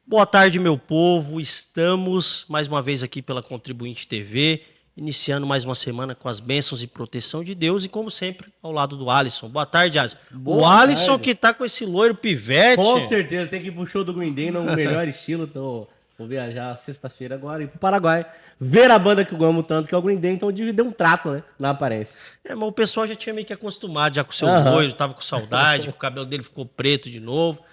Boa tarde, meu povo. Estamos mais uma vez aqui pela Contribuinte TV, iniciando mais uma semana com as bênçãos e proteção de Deus e, como sempre, ao lado do Alisson. Boa tarde, Alisson. O Boa Alisson tarde. que tá com esse loiro Com pivete. certeza, tem que ir pro show do Green Day no melhor estilo. Vou viajar sexta-feira agora e ir pro Paraguai. Ver a banda que eu amo tanto, que é o Green Day, então dividir um trato, né? Na aparência. Mas o pessoal já tinha meio que acostumado já com o seu Aham. loiro, tava com saudade, que o cabelo dele ficou preto de novo.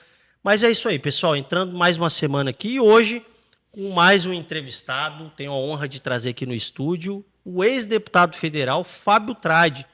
Mas é isso aí, pessoal. Entrando mais uma semana aqui e hoje, com mais um entrevistado, tenho a honra de trazer aqui no estúdio o ex-deputado federal Fábio Tradi.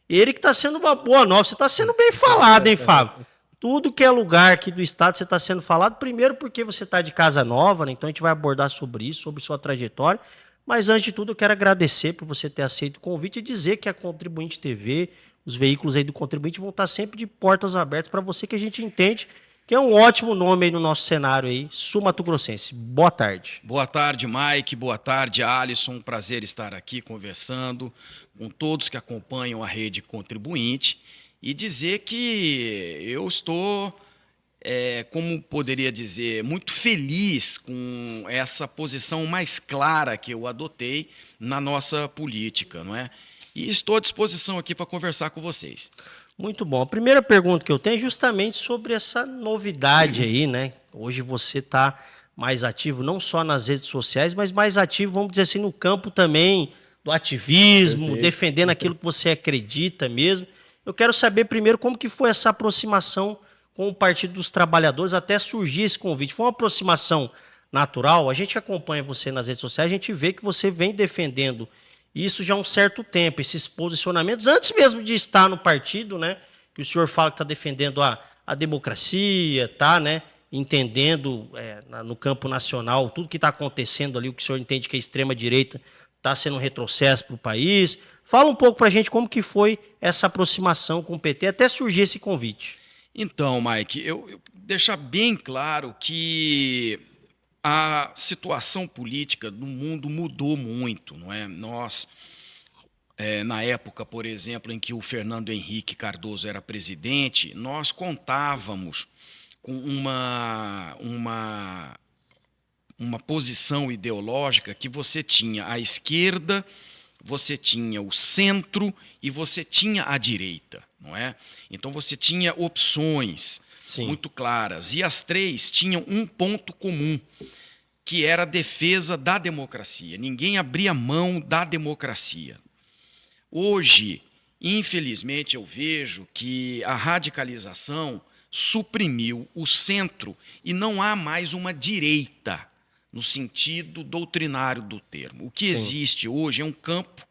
Ele que está sendo uma boa nova. Você está sendo bem falado, hein, Fábio? Tudo que é lugar aqui do estado você está sendo falado. Primeiro porque você está de casa nova, né? Então a gente vai abordar sobre isso, sobre sua trajetória. Mas antes de tudo, eu quero agradecer por você ter aceito o convite e dizer que a Contribuinte TV, os veículos aí do Contribuinte vão estar sempre de portas abertas para você, que a gente entende que é um ótimo nome aí no nosso cenário aí, Sul Mato Grossense. Boa tarde. Boa tarde, Mike. Boa tarde, Alisson. Um prazer estar aqui conversando com todos que acompanham a rede Contribuinte e dizer que eu estou, como poderia dizer, muito feliz com essa posição mais clara que eu adotei na nossa política, não é? E estou à disposição aqui para conversar com vocês. Muito bom. A primeira pergunta que eu tenho é justamente sobre essa novidade aí, né? Hoje você está mais ativo não só nas redes sociais, mas mais ativo, vamos dizer assim, no campo também do ativismo, Perfeito. defendendo aquilo que você acredita mesmo. Eu quero saber primeiro como que foi essa aproximação com o Partido dos Trabalhadores até surgir esse convite. Foi uma aproximação natural? A gente acompanha você nas redes sociais, a gente vê que você vem defendendo isso já há um certo tempo, esses posicionamentos, antes mesmo de estar no partido, né? Que o senhor fala que está defendendo a democracia, tá, né? Entendendo no campo nacional tudo que está acontecendo ali, o que o senhor entende que a extrema-direita está sendo um retrocesso para o país. Fala um pouco para a gente como que foi essa aproximação com o PT até surgir esse convite. Então, Mike, eu deixar bem claro que a situação política do mundo mudou muito, não é? Nós, na época, por exemplo, em que o Fernando Henrique Cardoso era presidente, nós contávamos com uma posição ideológica que você tinha a esquerda, você tinha o centro e você tinha a direita, não é? Então você tinha opções Sim. muito claras e as três tinham um ponto comum, que era a defesa da democracia. Ninguém abria mão da democracia. Hoje, infelizmente, eu vejo que a radicalização suprimiu o centro e não há mais uma direita no sentido doutrinário do termo. O que Sim. existe hoje é um campo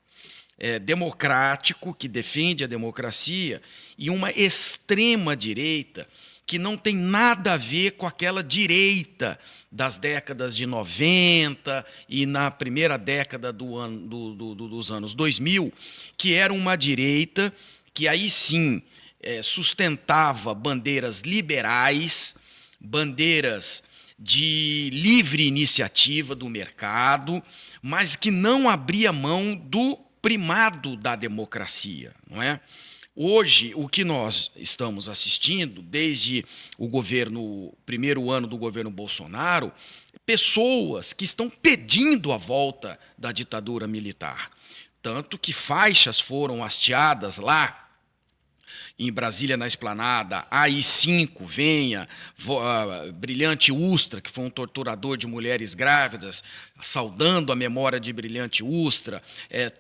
democrático que defende a democracia e uma extrema direita que não tem nada a ver com aquela direita das décadas de 90 e na primeira década dos anos 2000, que era uma direita que aí sim sustentava bandeiras liberais, bandeiras de livre iniciativa do mercado, mas que não abria mão do primado da democracia, não é? Hoje, o que nós estamos assistindo, desde o primeiro ano do governo Bolsonaro, pessoas que estão pedindo a volta da ditadura militar. Tanto que faixas foram hasteadas lá em Brasília, na Esplanada, AI-5, venha, Brilhante Ustra, que foi um torturador de mulheres grávidas, saudando a memória de Brilhante Ustra,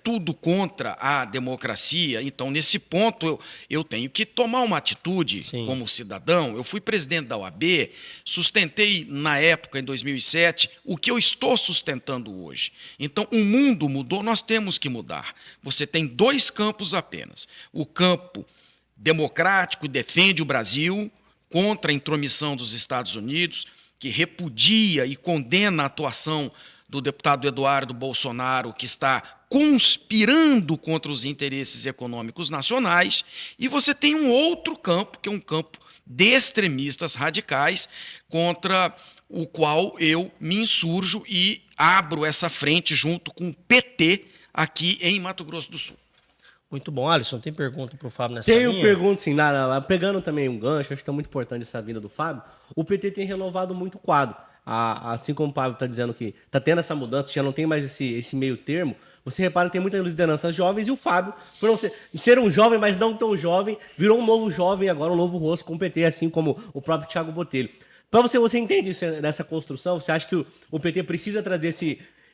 tudo contra a democracia. Então, nesse ponto, eu tenho que tomar uma atitude. Sim. Como cidadão. Eu fui presidente da OAB, sustentei, na época, em 2007, o que eu estou sustentando hoje. Então, o mundo mudou, nós temos que mudar. Você tem dois campos apenas. O campo democrático, defende o Brasil contra a intromissão dos Estados Unidos, que repudia e condena a atuação do deputado Eduardo Bolsonaro, que está conspirando contra os interesses econômicos nacionais, e você tem um outro campo, que é um campo de extremistas radicais, contra o qual eu me insurjo e abro essa frente junto com o PT aqui em Mato Grosso do Sul. Muito bom. Alisson, tem pergunta para o Fábio nessa Tenho linha? pergunta, sim. Pegando também um gancho, acho que é muito importante essa vinda do Fábio. O PT tem renovado muito o quadro. assim como o Pablo está dizendo que está tendo essa mudança, já não tem mais esse meio termo, você repara que tem muitas lideranças jovens e o Fábio, por não ser um jovem, mas não tão jovem, virou um novo jovem agora, um novo rosto com o PT, assim como o próprio Thiago Botelho. Para você entende isso nessa construção? Você acha que o PT precisa trazer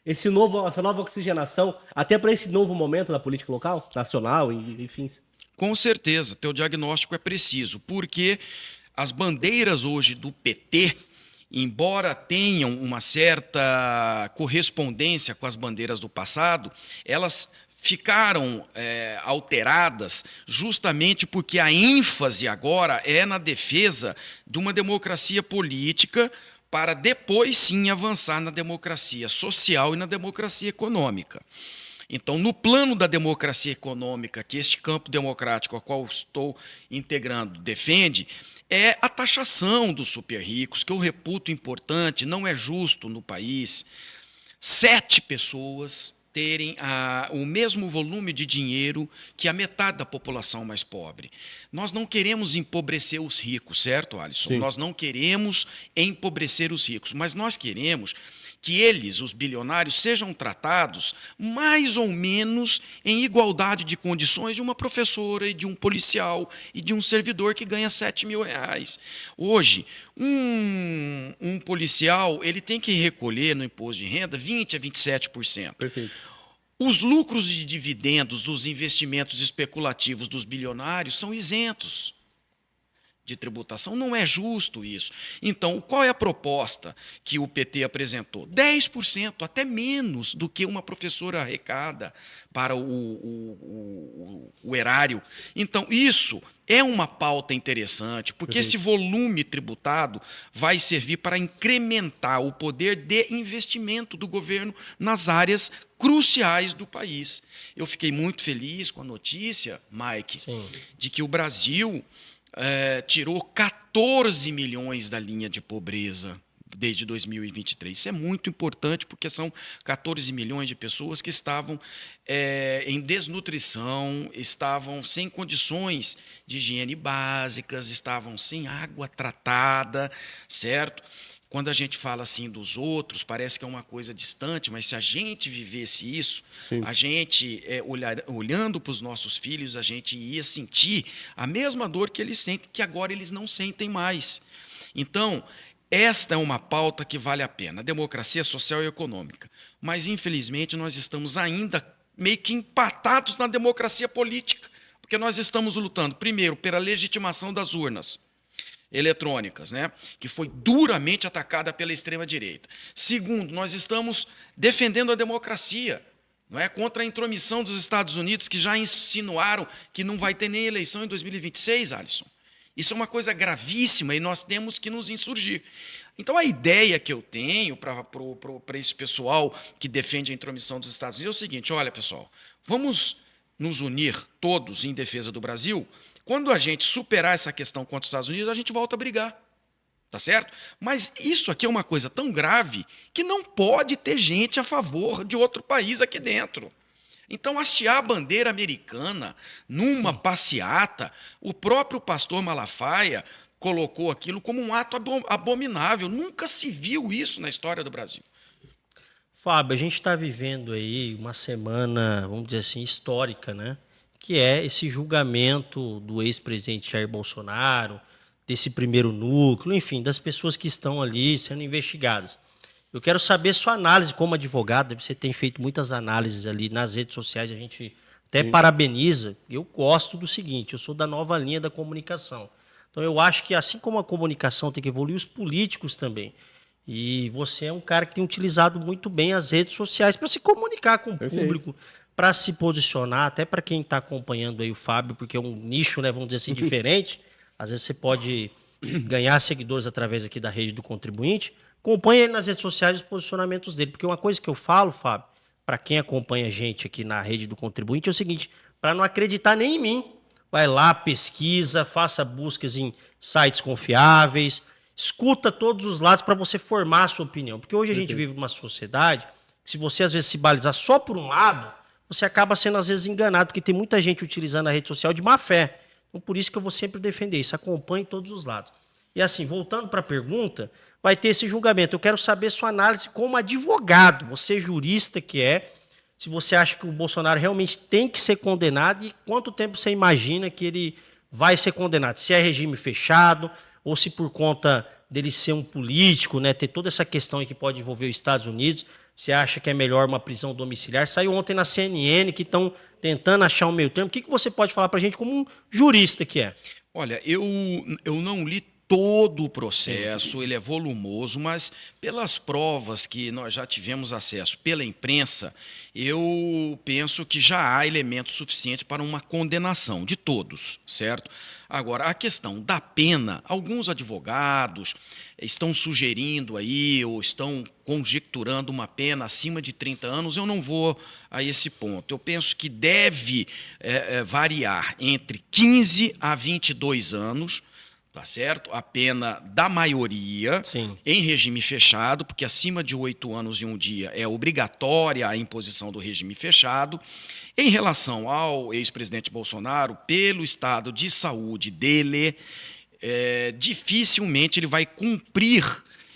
essa nova oxigenação até para esse novo momento da política local, nacional e enfim? Com certeza, teu diagnóstico é preciso, porque as bandeiras hoje do PT, embora tenham uma certa correspondência com as bandeiras do passado, elas ficaram alteradas justamente porque a ênfase agora é na defesa de uma democracia política para depois sim avançar na democracia social e na democracia econômica. Então, no plano da democracia econômica, que este campo democrático ao qual estou integrando defende, é a taxação dos super ricos, que eu reputo importante, não é justo no país 7 pessoas terem o mesmo volume de dinheiro que a metade da população mais pobre. Nós não queremos empobrecer os ricos, certo, Alisson? Sim. Nós não queremos empobrecer os ricos, mas nós queremos que eles, os bilionários, sejam tratados mais ou menos em igualdade de condições de uma professora e de um policial e de um servidor que ganha R$7.000. Hoje, um policial ele tem que recolher no imposto de renda 20% a 27%. Perfeito. Os lucros de dividendos dos investimentos especulativos dos bilionários são isentos de tributação. Não é justo isso. Então, qual é a proposta que o PT apresentou? 10%, até menos do que uma professora arrecada para o erário. Então, isso é uma pauta interessante, porque esse volume tributado vai servir para incrementar o poder de investimento do governo nas áreas cruciais do país. Eu fiquei muito feliz com a notícia, Mike, de que o Brasil tirou 14 milhões da linha de pobreza desde 2023. Isso é muito importante, porque são 14 milhões de pessoas que estavam em desnutrição, estavam sem condições de higiene básicas, estavam sem água tratada, certo? Quando a gente fala assim dos outros, parece que é uma coisa distante, mas se a gente vivesse isso, a gente, olhando para os nossos filhos, a gente ia sentir a mesma dor que eles sentem, que agora eles não sentem mais. Então, esta é uma pauta que vale a pena, a democracia social e econômica. Mas, infelizmente, nós estamos ainda meio que empatados na democracia política, porque nós estamos lutando, primeiro, pela legitimação das urnas eletrônicas, né, que foi duramente atacada pela extrema-direita. Segundo, nós estamos defendendo a democracia, não é, contra a intromissão dos Estados Unidos, que já insinuaram que não vai ter nem eleição em 2026, Alisson. Isso é uma coisa gravíssima e nós temos que nos insurgir. Então, a ideia que eu tenho para esse pessoal que defende a intromissão dos Estados Unidos é o seguinte: olha, pessoal, vamos nos unir todos em defesa do Brasil. Quando a gente superar essa questão contra os Estados Unidos, a gente volta a brigar, tá certo? Mas isso aqui é uma coisa tão grave que não pode ter gente a favor de outro país aqui dentro. Então, hastear a bandeira americana numa passeata, o próprio pastor Malafaia colocou aquilo como um ato abominável. Nunca se viu isso na história do Brasil. Fábio, a gente está vivendo aí uma semana, vamos dizer assim, histórica, né? Que é esse julgamento do ex-presidente Jair Bolsonaro, desse primeiro núcleo, enfim, das pessoas que estão ali sendo investigadas. Eu quero saber sua análise como advogado. Você tem feito muitas análises ali nas redes sociais, a gente até parabeniza. Eu gosto do seguinte: eu sou da nova linha da comunicação. Então eu acho que assim como a comunicação tem que evoluir, os políticos também. E você é um cara que tem utilizado muito bem as redes sociais para se comunicar com o público, para se posicionar, até para quem está acompanhando aí o Fábio, porque é um nicho, né, vamos dizer assim, diferente. Às vezes você pode ganhar seguidores através aqui da rede do contribuinte. Acompanhe ele nas redes sociais os posicionamentos dele, porque uma coisa que eu falo, Fábio, para quem acompanha a gente aqui na rede do contribuinte, é o seguinte: para não acreditar nem em mim, vai lá, pesquisa, faça buscas em sites confiáveis, escuta todos os lados para você formar a sua opinião. Porque hoje a gente vive numa sociedade que, se você às vezes se balizar só por um lado, você acaba sendo às vezes enganado, porque tem muita gente utilizando a rede social de má fé. Então, por isso que eu vou sempre defender isso. Acompanhe todos os lados. E assim, voltando para a pergunta, vai ter esse julgamento. Eu quero saber sua análise como advogado, você jurista que é, se você acha que o Bolsonaro realmente tem que ser condenado e quanto tempo você imagina que ele vai ser condenado. Se é regime fechado ou se por conta dele ser um político, né, ter toda essa questão aí que pode envolver os Estados Unidos, você acha que é melhor uma prisão domiciliar? Saiu ontem na CNN que estão tentando achar um meio termo. O que você pode falar para a gente como um jurista que é? Olha, eu não li todo o processo, ele é volumoso, mas pelas provas que nós já tivemos acesso pela imprensa, eu penso que já há elementos suficientes para uma condenação de todos, certo? Agora, a questão da pena, alguns advogados estão sugerindo aí ou estão conjecturando uma pena acima de 30 anos, eu não vou a esse ponto. Eu penso que deve variar entre 15 a 22 anos, tá certo? A pena da maioria. Sim. Em regime fechado, porque acima de 8 anos e um dia é obrigatória a imposição do regime fechado. Em relação ao ex-presidente Bolsonaro, pelo estado de saúde dele, dificilmente ele vai cumprir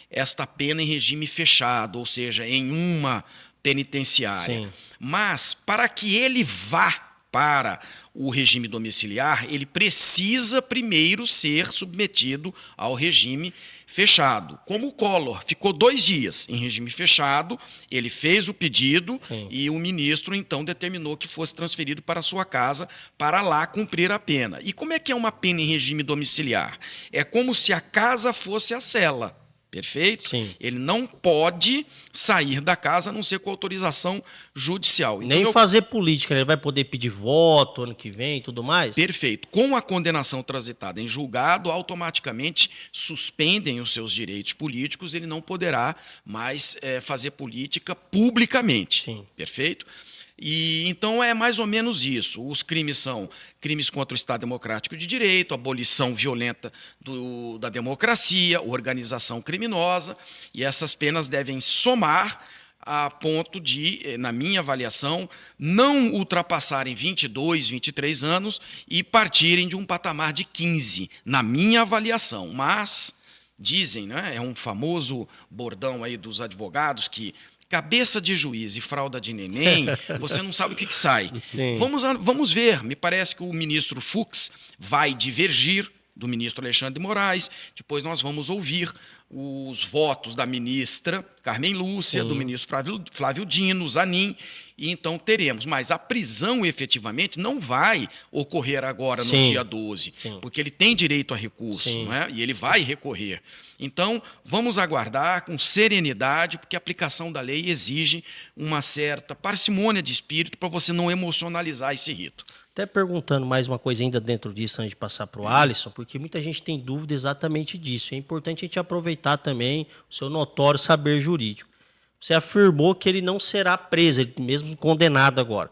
esta pena em regime fechado, ou seja, em uma penitenciária. Sim. Mas, para que ele vá para o regime domiciliar, ele precisa primeiro ser submetido ao regime fechado. Como o Collor ficou 2 dias em regime fechado, ele fez o pedido. Sim. E o ministro, então, determinou que fosse transferido para a sua casa para lá cumprir a pena. E como é que é uma pena em regime domiciliar? É como se a casa fosse a cela. Perfeito? Sim. Ele não pode sair da casa a não ser com autorização judicial. Então, Nem fazer política, né? Ele vai poder pedir voto ano que vem e tudo mais? Perfeito. Com a condenação transitada em julgado, automaticamente suspendem os seus direitos políticos, ele não poderá mais fazer política publicamente. Sim. Perfeito? E então é mais ou menos isso. Os crimes são crimes contra o Estado Democrático de Direito, abolição violenta da democracia, organização criminosa, e essas penas devem somar a ponto de, na minha avaliação, não ultrapassarem 22, 23 anos e partirem de um patamar de 15, na minha avaliação. Mas dizem, né, é um famoso bordão aí dos advogados que cabeça de juiz e fralda de neném, você não sabe o que sai. Sim. Vamos ver. Me parece que o ministro Fux vai divergir do ministro Alexandre de Moraes. Depois nós vamos ouvir os votos da ministra Carmen Lúcia, Sim. do ministro Flávio Dino, Zanin, e então teremos. Mas a prisão, efetivamente, não vai ocorrer agora no Sim. dia 12, Sim. porque ele tem direito a recurso, Sim. não é? E ele vai recorrer. Então, vamos aguardar com serenidade, porque a aplicação da lei exige uma certa parcimônia de espírito para você não emocionalizar esse rito. Até perguntando mais uma coisa ainda dentro disso, antes de passar para o Alisson, porque muita gente tem dúvida exatamente disso. É importante a gente aproveitar também o seu notório saber jurídico. Você afirmou que ele não será preso, ele mesmo condenado agora.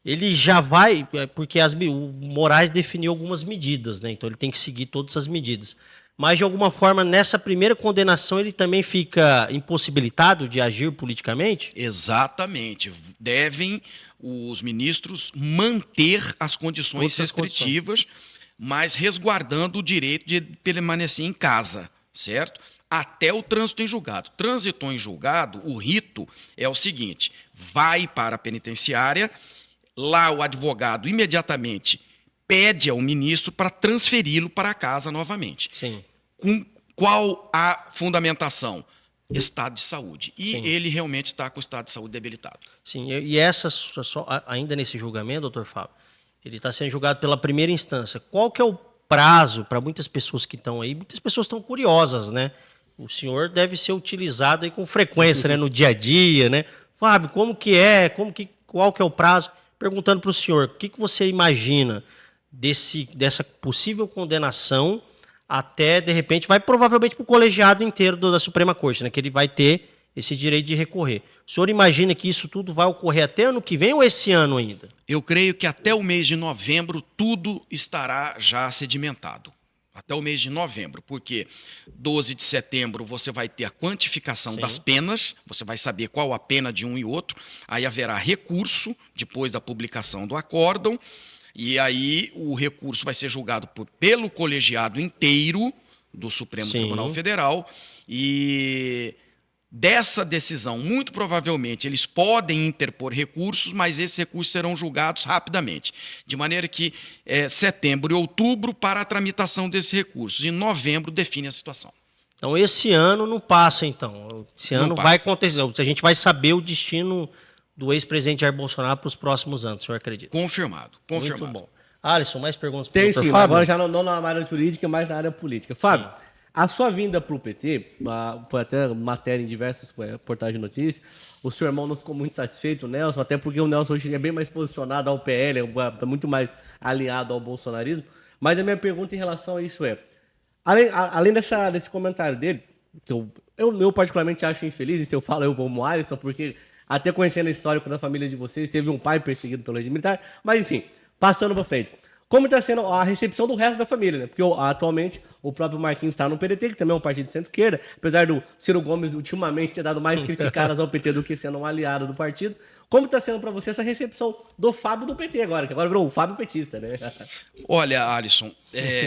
Ele já vai, porque o Moraes definiu algumas medidas, né? Então ele tem que seguir todas as medidas. Mas, de alguma forma, nessa primeira condenação, ele também fica impossibilitado de agir politicamente? Exatamente. Devem os ministros manter as condições Outras restritivas, mas resguardando o direito de permanecer em casa, certo? Até o trânsito em julgado. Transitou em julgado, o rito é o seguinte: vai para a penitenciária, lá o advogado imediatamente pede ao ministro para transferi-lo para casa novamente. Sim. Com qual a fundamentação? Estado de saúde. E Sim. ele realmente está com o estado de saúde debilitado. Sim, e essa, ainda nesse julgamento, doutor Fábio, ele está sendo julgado pela primeira instância. Qual que é o prazo para muitas pessoas que estão aí? Muitas pessoas estão curiosas, né? O senhor deve ser utilizado aí com frequência, né, no dia a dia, né? Fábio, como que é? Qual que é o prazo? Perguntando para o senhor, o que você imagina dessa possível condenação até, de repente, vai provavelmente para o colegiado inteiro da Suprema Corte, né? Que ele vai ter esse direito de recorrer. O senhor imagina que isso tudo vai ocorrer até ano que vem ou esse ano ainda? Eu creio que até o mês de novembro tudo estará já sedimentado. Até o mês de novembro, porque 12 de setembro você vai ter a quantificação Sim. das penas, você vai saber qual a pena de um e outro, aí haverá recurso depois da publicação do acórdão, e aí o recurso vai ser julgado pelo colegiado inteiro do Supremo Sim. Tribunal Federal, E dessa decisão, muito provavelmente, eles podem interpor recursos, mas esses recursos serão julgados rapidamente. De maneira que setembro e outubro para a tramitação desses recursos. E novembro define a situação. Então, esse ano não passa, então. Esse ano vai acontecer. A gente vai saber o destino do ex-presidente Jair Bolsonaro para os próximos anos, o senhor acredita? Confirmado. Muito bom. Alisson, mais perguntas Tem para o sim, Fábio? agora já não na área jurídica, mas na área política. Fábio, a sua vinda para o PT, foi até matéria em diversas portagens de notícias, o seu irmão não ficou muito satisfeito, o Nelson, até porque o Nelson hoje é bem mais posicionado ao PL, está muito mais alinhado ao bolsonarismo. Mas a minha pergunta em relação a isso além desse comentário dele, que eu particularmente acho infeliz, e se eu falo eu como Alisson, porque até conhecendo a história da família de vocês, teve um pai perseguido pelo regime militar, mas enfim, passando para frente. Como está sendo a recepção do resto da família, né? Porque atualmente o próprio Marquinhos está no PDT, que também é um partido de centro-esquerda, apesar do Ciro Gomes ultimamente ter dado mais criticadas ao PT do que sendo um aliado do partido. Como está sendo para você essa recepção do Fábio do PT agora, que agora virou o Fábio petista, né? Olha, Alisson,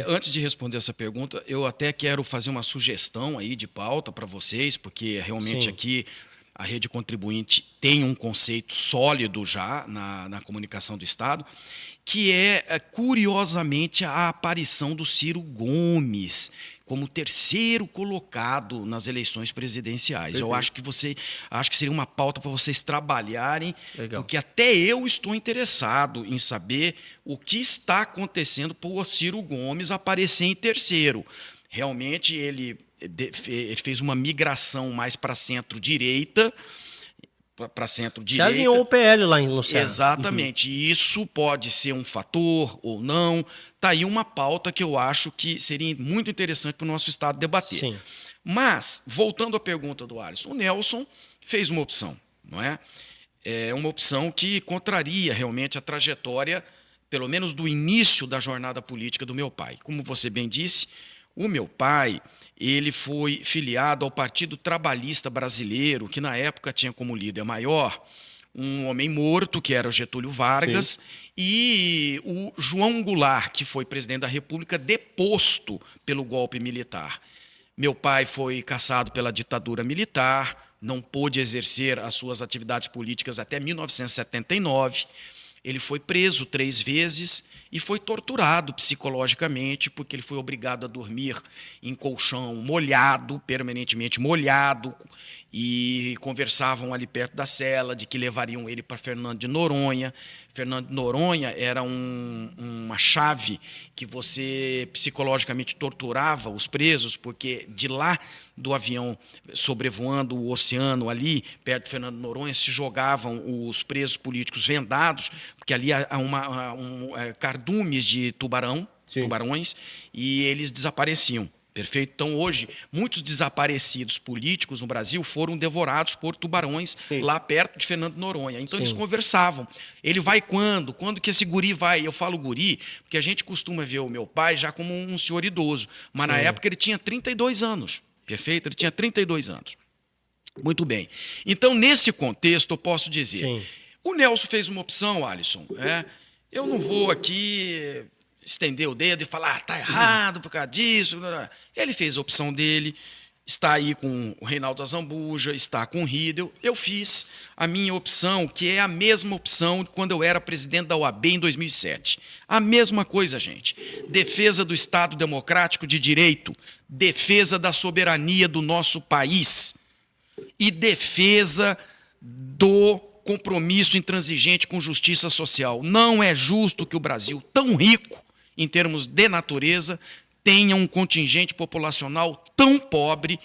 antes de responder essa pergunta, eu até quero fazer uma sugestão aí de pauta para vocês, porque realmente aqui a Rede Contribuinte tem um conceito sólido já na comunicação do Estado, que é, curiosamente, a aparição do Ciro Gomes como terceiro colocado nas eleições presidenciais. Perfeito. Eu acho que seria uma pauta para vocês trabalharem, legal, porque até eu estou interessado em saber o que está acontecendo para o Ciro Gomes aparecer em terceiro. Realmente, ele fez uma migração mais para centro-direita, Se alinhou o PL lá no Ceará. Exatamente. E isso pode ser um fator ou não. Está aí uma pauta que eu acho que seria muito interessante para o nosso Estado debater. Sim. Mas, voltando à pergunta do Alisson, o Nelson fez uma opção, não é? É uma opção que contraria realmente a trajetória, pelo menos do início da jornada política do meu pai. Como você bem disse, o meu pai, ele foi filiado ao Partido Trabalhista Brasileiro, que na época tinha como líder maior um homem morto, que era o Getúlio Vargas, sim, e o João Goulart, que foi presidente da República, deposto pelo golpe militar. Meu pai foi cassado pela ditadura militar, não pôde exercer as suas atividades políticas até 1979. Ele foi preso 3 vezes e foi torturado psicologicamente, porque ele foi obrigado a dormir em colchão molhado, permanentemente molhado, e conversavam ali perto da cela de que levariam ele para Fernando de Noronha. Fernando de Noronha era uma chave que você psicologicamente torturava os presos, porque de lá do avião sobrevoando o oceano ali, perto de Fernando de Noronha, se jogavam os presos políticos vendados, porque ali há cardumes de tubarões, e eles desapareciam. Perfeito? Então, hoje, muitos desaparecidos políticos no Brasil foram devorados por tubarões, sim, lá perto de Fernando de Noronha. Então, sim, eles conversavam. Ele vai quando? Quando que esse guri vai? Eu falo guri, porque a gente costuma ver o meu pai já como um senhor idoso. Mas, sim, na época, ele tinha 32 anos. Perfeito? Ele tinha 32 anos. Muito bem. Então, nesse contexto, eu posso dizer, sim, o Nelson fez uma opção, Alisson. Eu não vou aqui estender o dedo e falar, tá errado por causa disso. Ele fez a opção dele, está aí com o Reinaldo Azambuja, está com o Riedel. Eu fiz a minha opção, que é a mesma opção de quando eu era presidente da OAB em 2007. A mesma coisa, gente. Defesa do Estado Democrático de Direito, defesa da soberania do nosso país e defesa do compromisso intransigente com justiça social. Não é justo que o Brasil, tão rico em termos de natureza, tenha um contingente populacional tão pobre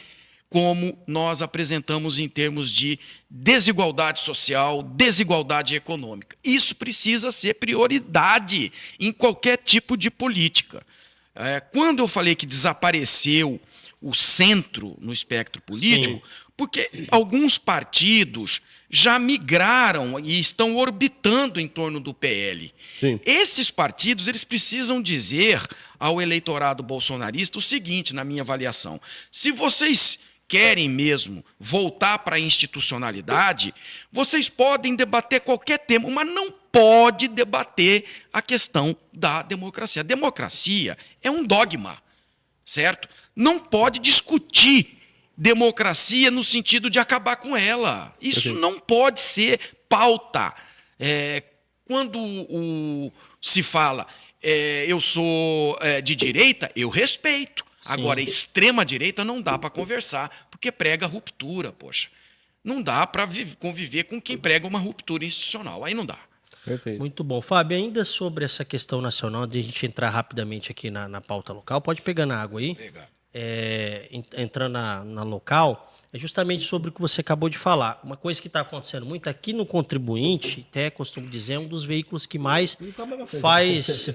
como nós apresentamos em termos de desigualdade social, desigualdade econômica. Isso precisa ser prioridade em qualquer tipo de política. Quando eu falei que desapareceu o centro no espectro político, sim, porque alguns partidos já migraram e estão orbitando em torno do PL. Sim. Esses partidos, eles precisam dizer ao eleitorado bolsonarista o seguinte, na minha avaliação: se vocês querem mesmo voltar para a institucionalidade, vocês podem debater qualquer tema, mas não pode debater a questão da democracia. A democracia é um dogma, certo? Não pode discutir democracia no sentido de acabar com ela. Isso não pode ser pauta. Quando se fala eu sou de direita, eu respeito. Sim. Agora, extrema-direita não dá para conversar, porque prega ruptura, poxa. Não dá para conviver com quem prega uma ruptura institucional. Aí não dá. Perfeito. Muito bom. Fábio, ainda sobre essa questão nacional, de a gente entrar rapidamente aqui na pauta local, pode pegar na água aí. Entrando na local, é justamente sobre o que você acabou de falar. Uma coisa que está acontecendo muito aqui no Contribuinte, até costumo dizer, é um dos veículos que mais faz.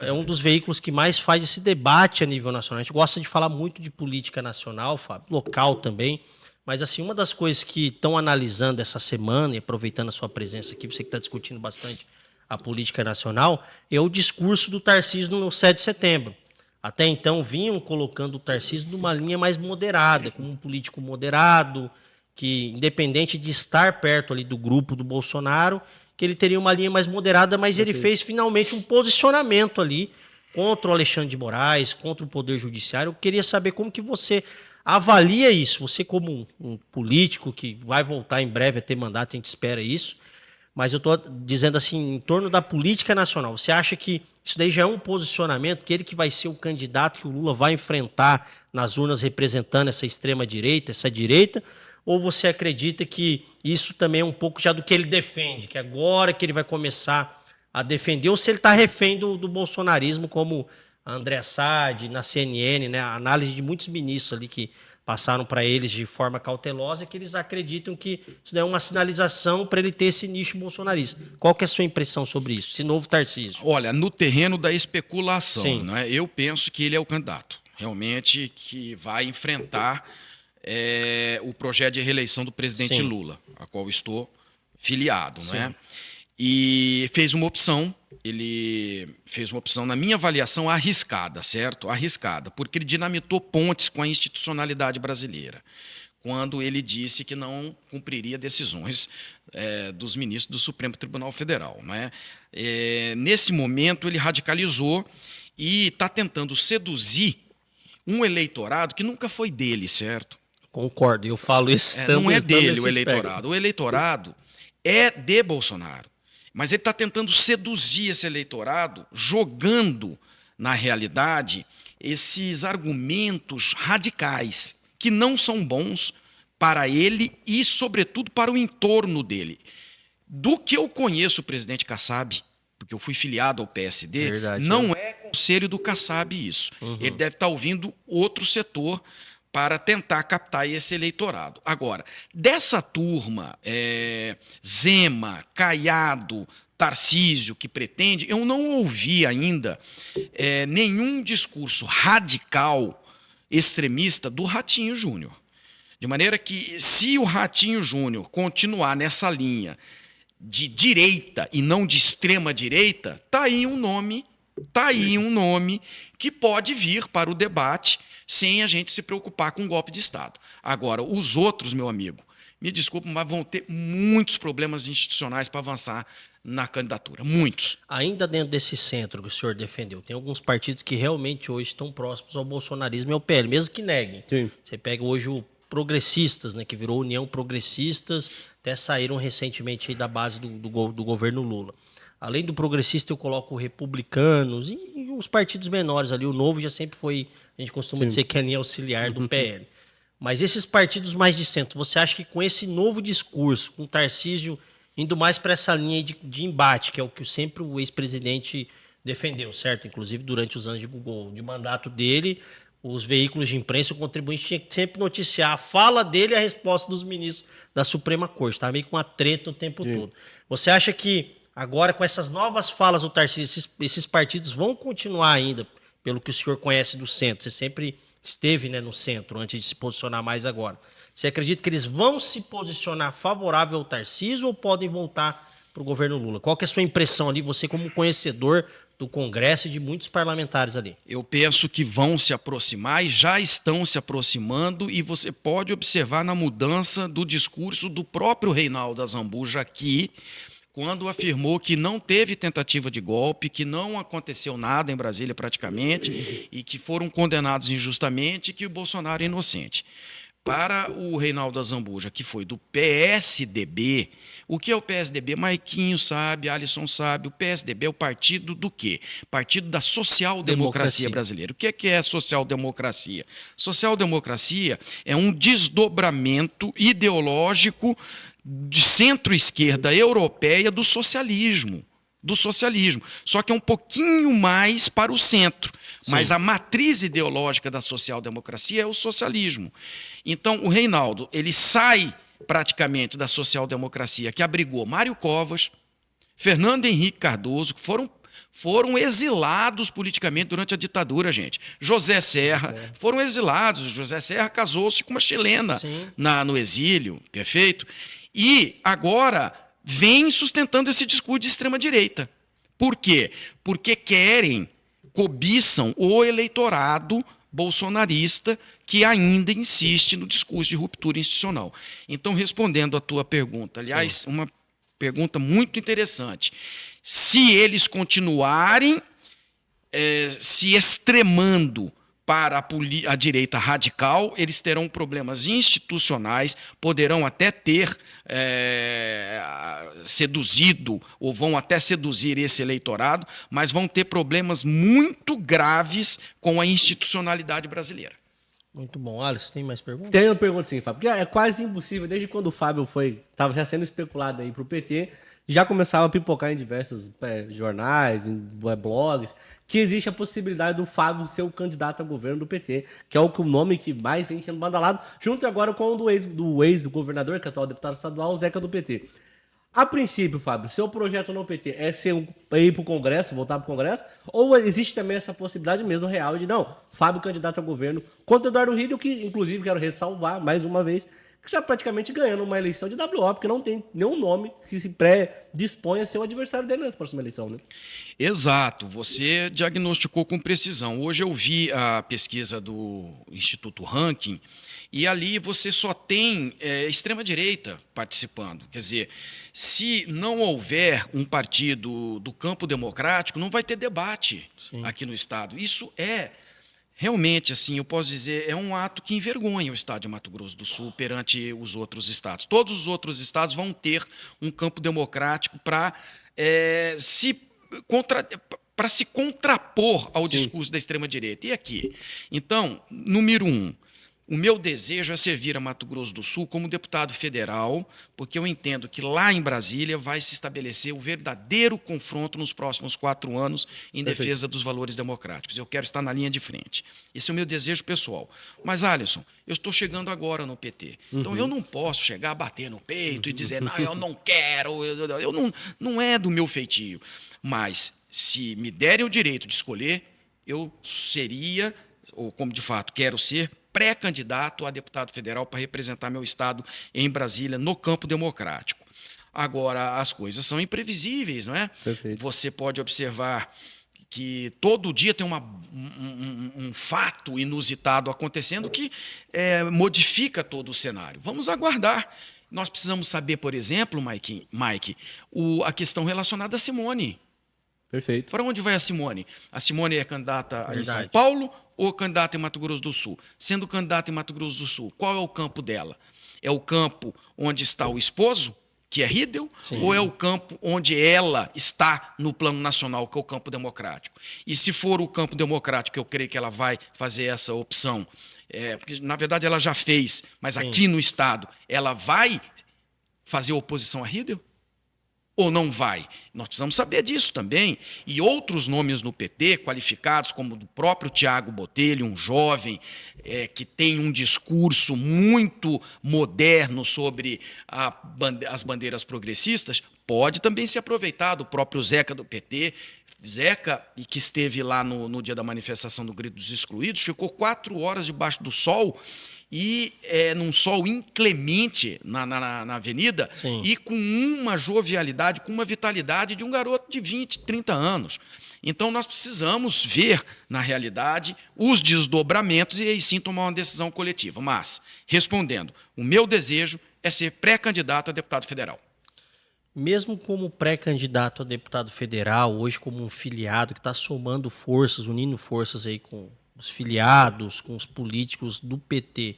É um dos veículos que mais faz esse debate a nível nacional. A gente gosta de falar muito de política nacional, Fábio, local também. Mas, assim, uma das coisas que estão analisando essa semana, e aproveitando a sua presença aqui, você que está discutindo bastante a política nacional, é o discurso do Tarcísio no 7 de setembro. Até então, vinham colocando o Tarcísio numa linha mais moderada, como um político moderado, que, independente de estar perto ali do grupo do Bolsonaro, que ele teria uma linha mais moderada, mas ele fez, finalmente, um posicionamento ali contra o Alexandre de Moraes, contra o Poder Judiciário. Eu queria saber como que você avalia isso, você como um político que vai voltar em breve a ter mandato, a gente espera isso, mas eu estou dizendo assim, em torno da política nacional, você acha que isso daí já é um posicionamento, que ele que vai ser o candidato que o Lula vai enfrentar nas urnas representando essa extrema-direita, essa direita, ou você acredita que isso também é um pouco já do que ele defende, que agora que ele vai começar a defender, ou se ele está refém do bolsonarismo, como a André Sade, na CNN, né, a análise de muitos ministros ali que passaram para eles de forma cautelosa, que eles acreditam que isso é uma sinalização para ele ter esse nicho bolsonarista. Qual que é a sua impressão sobre isso, esse novo Tarcísio? Olha, no terreno da especulação, né, eu penso que ele é o candidato, realmente, que vai enfrentar o projeto de reeleição do presidente Lula, a qual estou filiado, não é? E fez uma opção, na minha avaliação, arriscada, certo? Arriscada, porque ele dinamitou pontes com a institucionalidade brasileira, quando ele disse que não cumpriria decisões dos ministros do Supremo Tribunal Federal, né? Nesse momento, ele radicalizou e está tentando seduzir um eleitorado que nunca foi dele, certo? Concordo, eu falo isso. Não é dele o eleitorado. O eleitorado é de Bolsonaro. Mas ele está tentando seduzir esse eleitorado, jogando, na realidade, esses argumentos radicais, que não são bons para ele e, sobretudo, para o entorno dele. Do que eu conheço o presidente Kassab, porque eu fui filiado ao PSD, não é conselho do Kassab isso. Ele deve estar ouvindo outro setor para tentar captar esse eleitorado. Agora, dessa turma, Zema, Caiado, Tarcísio, que pretende, eu não ouvi ainda nenhum discurso radical, extremista do Ratinho Júnior. De maneira que, se o Ratinho Júnior continuar nessa linha de direita e não de extrema direita, está aí um nome que pode vir para o debate sem a gente se preocupar com um golpe de Estado. Agora, os outros, meu amigo, me desculpe, mas vão ter muitos problemas institucionais para avançar na candidatura. Muitos. Ainda dentro desse centro que o senhor defendeu, tem alguns partidos que realmente hoje estão próximos ao bolsonarismo e ao PL, mesmo que neguem. Sim. Você pega hoje o Progressistas, né, que virou União Progressistas, até saíram recentemente aí da base do governo Lula. Além do progressista, eu coloco Republicanos e os partidos menores ali. O Novo já sempre foi, a gente costuma dizer que é a linha auxiliar do PL. Mas esses partidos mais de centro, você acha que com esse novo discurso, com o Tarcísio indo mais para essa linha de embate, que é o que sempre o ex-presidente defendeu, certo? Inclusive, durante os anos de mandato dele, os veículos de imprensa, o contribuinte tinha que sempre noticiar a fala dele e a resposta dos ministros da Suprema Corte. Estava meio com uma treta o tempo todo. Você acha que agora, com essas novas falas do Tarcísio, esses partidos vão continuar ainda, pelo que o senhor conhece do centro? Você sempre esteve, né, no centro, antes de se posicionar mais agora. Você acredita que eles vão se posicionar favorável ao Tarcísio ou podem voltar para o governo Lula? Qual que é a sua impressão ali, você como conhecedor do Congresso e de muitos parlamentares ali? Eu penso que vão se aproximar e já estão se aproximando, e você pode observar na mudança do discurso do próprio Reinaldo Azambuja aqui, quando afirmou que não teve tentativa de golpe, que não aconteceu nada em Brasília praticamente e que foram condenados injustamente e que o Bolsonaro é inocente. Para o Reinaldo Azambuja, que foi do PSDB, o que é o PSDB? Maiquinho sabe, Alisson sabe, o PSDB é o partido do quê? Partido da social-democracia brasileira. O que é social-democracia? Social-democracia é um desdobramento ideológico de centro-esquerda europeia do socialismo. Só que é um pouquinho mais para o centro. Sim. Mas a matriz ideológica da social-democracia é o socialismo. Então, o Reinaldo, ele sai praticamente da social-democracia, que abrigou Mário Covas, Fernando Henrique Cardoso, que foram exilados politicamente durante a ditadura, gente. José Serra, foram exilados. José Serra casou-se com uma chilena no exílio, perfeito? E agora vem sustentando esse discurso de extrema-direita. Por quê? Porque cobiçam o eleitorado bolsonarista que ainda insiste no discurso de ruptura institucional. Então, respondendo à tua pergunta, aliás, uma pergunta muito interessante. Se eles continuarem se extremando para a direita radical, eles terão problemas institucionais, poderão até ter seduzido, ou vão até seduzir esse eleitorado, mas vão ter problemas muito graves com a institucionalidade brasileira. Muito bom. Alisson, tem mais perguntas? Tem uma pergunta sim, Fábio. Porque é quase impossível, desde quando o Fábio estava já sendo especulado aí para o PT, já começava a pipocar em diversos jornais, em blogs, que existe a possibilidade do Fábio ser o candidato a governo do PT, que é o nome que mais vem sendo badalado, junto agora com o do ex-governador, que é o atual deputado estadual, o Zeca do PT. A princípio, Fábio, seu projeto no PT é ir para o Congresso, voltar para o Congresso, ou existe também essa possibilidade mesmo real de, não, Fábio candidato a governo contra Eduardo Ridel, que inclusive quero ressalvar mais uma vez, que está praticamente ganhando uma eleição de WO, porque não tem nenhum nome que se pré-dispõe a ser o adversário dele nessa próxima eleição, né? Exato, você diagnosticou com precisão. Hoje eu vi a pesquisa do Instituto Ranking e ali você só tem extrema-direita participando. Quer dizer, se não houver um partido do campo democrático, não vai ter debate aqui no Estado. Isso realmente, assim, eu posso dizer, é um ato que envergonha o Estado de Mato Grosso do Sul perante os outros estados. Todos os outros estados vão ter um campo democrático para se contrapor ao discurso da extrema-direita. E aqui? Então, número 1, o meu desejo é servir a Mato Grosso do Sul como deputado federal, porque eu entendo que lá em Brasília vai se estabelecer o verdadeiro confronto nos próximos 4 anos em defesa dos valores democráticos. Eu quero estar na linha de frente. Esse é o meu desejo pessoal. Mas, Alisson, eu estou chegando agora no PT. Então, eu não posso chegar, bater no peito e dizer, não, eu não quero, não é do meu feitio. Mas, se me derem o direito de escolher, eu seria, ou como de fato quero ser, pré-candidato a deputado federal para representar meu estado em Brasília, no campo democrático. Agora, as coisas são imprevisíveis, não é? Perfeito. Você pode observar que todo dia tem um fato inusitado acontecendo que modifica todo o cenário. Vamos aguardar. Nós precisamos saber, por exemplo, Mike, a questão relacionada a Simone. Perfeito. Para onde vai a Simone? A Simone é candidata em São Paulo ou candidata em Mato Grosso do Sul? Sendo candidata em Mato Grosso do Sul, qual é o campo dela? É o campo onde está o esposo, que é Ridel, ou é o campo onde ela está no plano nacional, que é o campo democrático? E se for o campo democrático, eu creio que ela vai fazer essa opção, porque na verdade ela já fez, mas aqui no estado, ela vai fazer oposição a Ridel? Ou não vai? Nós precisamos saber disso também. E outros nomes no PT, qualificados, como o próprio Tiago Botelho, um jovem que tem um discurso muito moderno sobre as bandeiras progressistas, pode também se aproveitar do próprio Zeca do PT. Zeca, e que esteve lá no dia da manifestação do Grito dos Excluídos, ficou 4 horas debaixo do sol, e num sol inclemente na avenida, e com uma jovialidade, com uma vitalidade de um garoto de 20, 30 anos. Então, nós precisamos ver, na realidade, os desdobramentos e aí sim tomar uma decisão coletiva. Mas, respondendo, o meu desejo é ser pré-candidato a deputado federal. mesmo como pré-candidato a deputado federal, hoje como um filiado que está somando forças, unindo forças aí com os filiados, com os políticos do PT,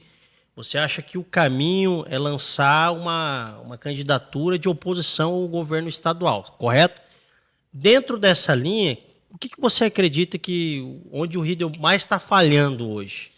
você acha que o caminho é lançar uma candidatura de oposição ao governo estadual, correto? Dentro dessa linha, o que você acredita que onde o Riedel mais está falhando hoje?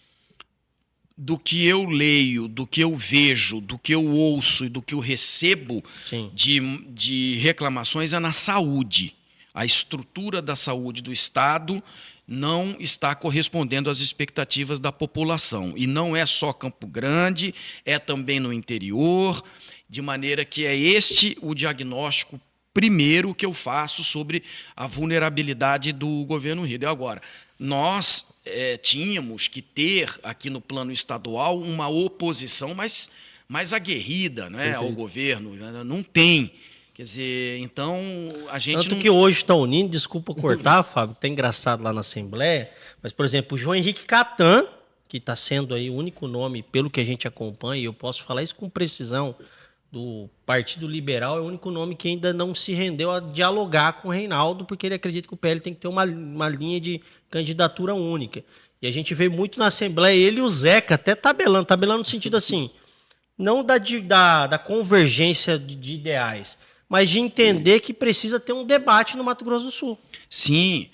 Do que eu leio, do que eu vejo, do que eu ouço e do que eu recebo Sim. de reclamações é na saúde. A estrutura da saúde do Estado não está correspondendo às expectativas da população. E não é só Campo Grande, é também no interior, de maneira que é este o diagnóstico primeiro que eu faço sobre a vulnerabilidade do governo Riedel. Agora, nós tínhamos que ter aqui no plano estadual uma oposição mais aguerrida, né, ao governo. Não tem. Quer dizer, então a gente Tanto não... que hoje está unindo, desculpa cortar, Fábio, tá engraçado lá na Assembleia, mas, por exemplo, o João Henrique Catan, que está sendo aí o único nome, pelo que a gente acompanha, e eu posso falar isso com precisão, do Partido Liberal, é o único nome que ainda não se rendeu a dialogar com o Reinaldo, porque ele acredita que o PL tem que ter uma linha de candidatura única. E a gente vê muito na Assembleia, ele e o Zeca até tabelando no sentido assim, não da convergência de ideais, mas de entender que precisa ter um debate no Mato Grosso do Sul. Sim,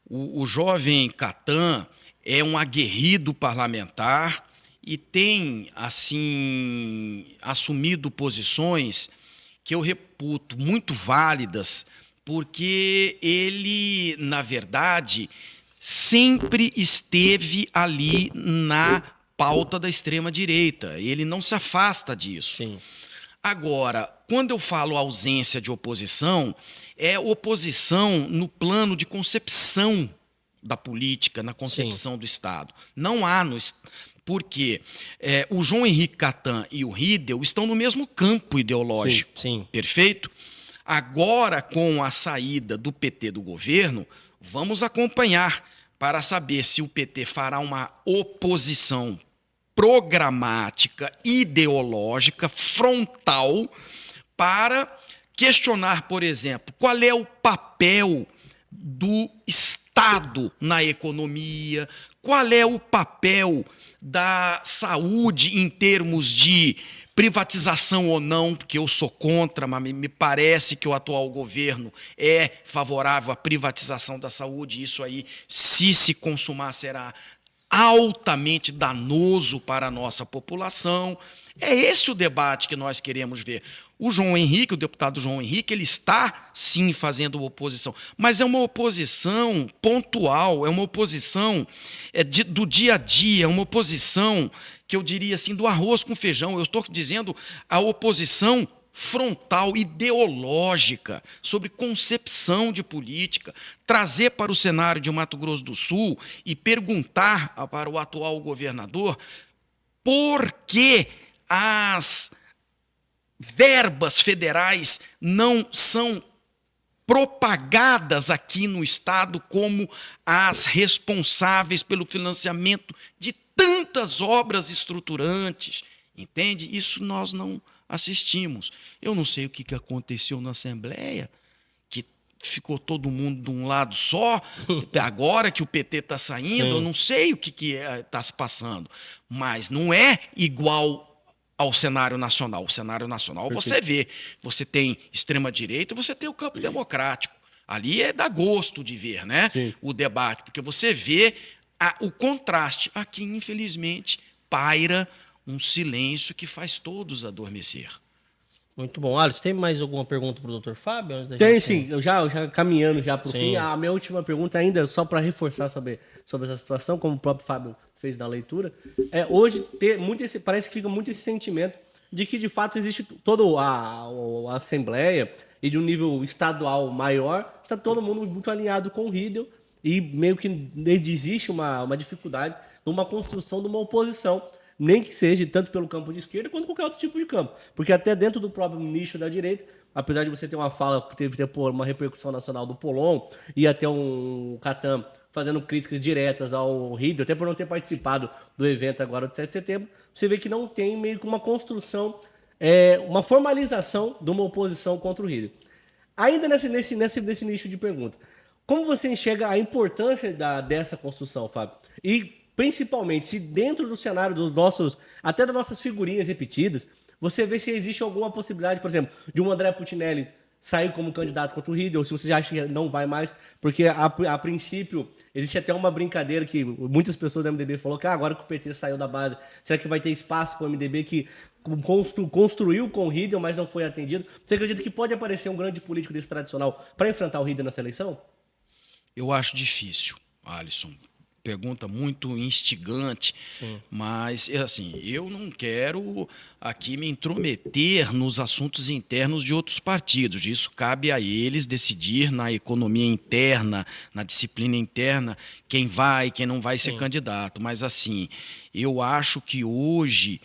o jovem Catan é um aguerrido parlamentar e tem, assim, assumido posições que eu reputo muito válidas, porque ele, na verdade, sempre esteve ali na pauta da extrema-direita. Ele não se afasta disso. Sim. Agora, quando eu falo ausência de oposição, é oposição no plano de concepção da política, na concepção do Estado. Não há porque o João Henrique Catan e o Riedel estão no mesmo campo ideológico, sim. Perfeito? Agora, com a saída do PT do governo, vamos acompanhar para saber se o PT fará uma oposição programática, ideológica, frontal, para questionar, por exemplo, qual é o papel do Estado na economia, qual é o papel da saúde em termos de privatização ou não, porque eu sou contra, mas me parece que o atual governo é favorável à privatização da saúde. Isso aí, se consumar, será altamente danoso para a nossa população. É esse o debate que nós queremos ver. O João Henrique, o deputado João Henrique, ele está, sim, fazendo oposição, mas é uma oposição pontual, é uma oposição do dia a dia, é uma oposição que eu diria assim, do arroz com feijão. Eu estou dizendo a oposição frontal, ideológica, sobre concepção de política, trazer para o cenário de Mato Grosso do Sul e perguntar para o atual governador por que as verbas federais não são propagadas aqui no Estado como as responsáveis pelo financiamento de tantas obras estruturantes, entende? Isso nós não assistimos. Eu não sei o que aconteceu na Assembleia, que ficou todo mundo de um lado só, agora que o PT está saindo, eu não sei o que está se passando, mas não é igual ao cenário nacional. O cenário nacional, você vê, você tem extrema-direita, você tem o campo democrático. Ali é dá gosto de ver, né? O debate, porque você vê o contraste. Aqui, infelizmente, paira um silêncio que faz todos adormecer. Muito bom. Alisson, tem mais alguma pergunta para o Dr. Fábio? Antes da Tem gente... sim, eu já caminhando já para o fim. A minha última pergunta ainda, só para reforçar sobre essa situação, como o próprio Fábio fez na leitura, hoje parece que fica muito esse sentimento de que de fato existe toda a Assembleia e de um nível estadual maior, está todo mundo muito alinhado com o Riedel e meio que existe uma dificuldade numa construção de uma oposição, nem que seja tanto pelo campo de esquerda quanto qualquer outro tipo de campo. Porque até dentro do próprio nicho da direita, apesar de você ter uma fala que teve uma repercussão nacional do Polon e até um Catan fazendo críticas diretas ao Riedel, até por não ter participado do evento agora do 7 de setembro, você vê que não tem meio que uma construção uma formalização de uma oposição contra o Rídio. Ainda nesse nicho de pergunta, como você enxerga a importância dessa construção, Fábio? E, principalmente, se dentro do cenário até das nossas figurinhas repetidas, você vê se existe alguma possibilidade, por exemplo, de um André Putinelli sair como candidato contra o Rídio, ou se você acha que não vai mais, porque a princípio existe até uma brincadeira que muitas pessoas do MDB falaram que agora que o PT saiu da base, será que vai ter espaço para o MDB que construiu com o Rídio, mas não foi atendido? Você acredita que pode aparecer um grande político desse tradicional para enfrentar o Rídio nessa eleição? Eu acho difícil, Alisson. Pergunta muito instigante, mas assim, eu não quero aqui me intrometer nos assuntos internos de outros partidos. Isso cabe a eles decidir na economia interna, na disciplina interna, quem vai, quem não vai ser candidato. Mas assim, eu acho que hoje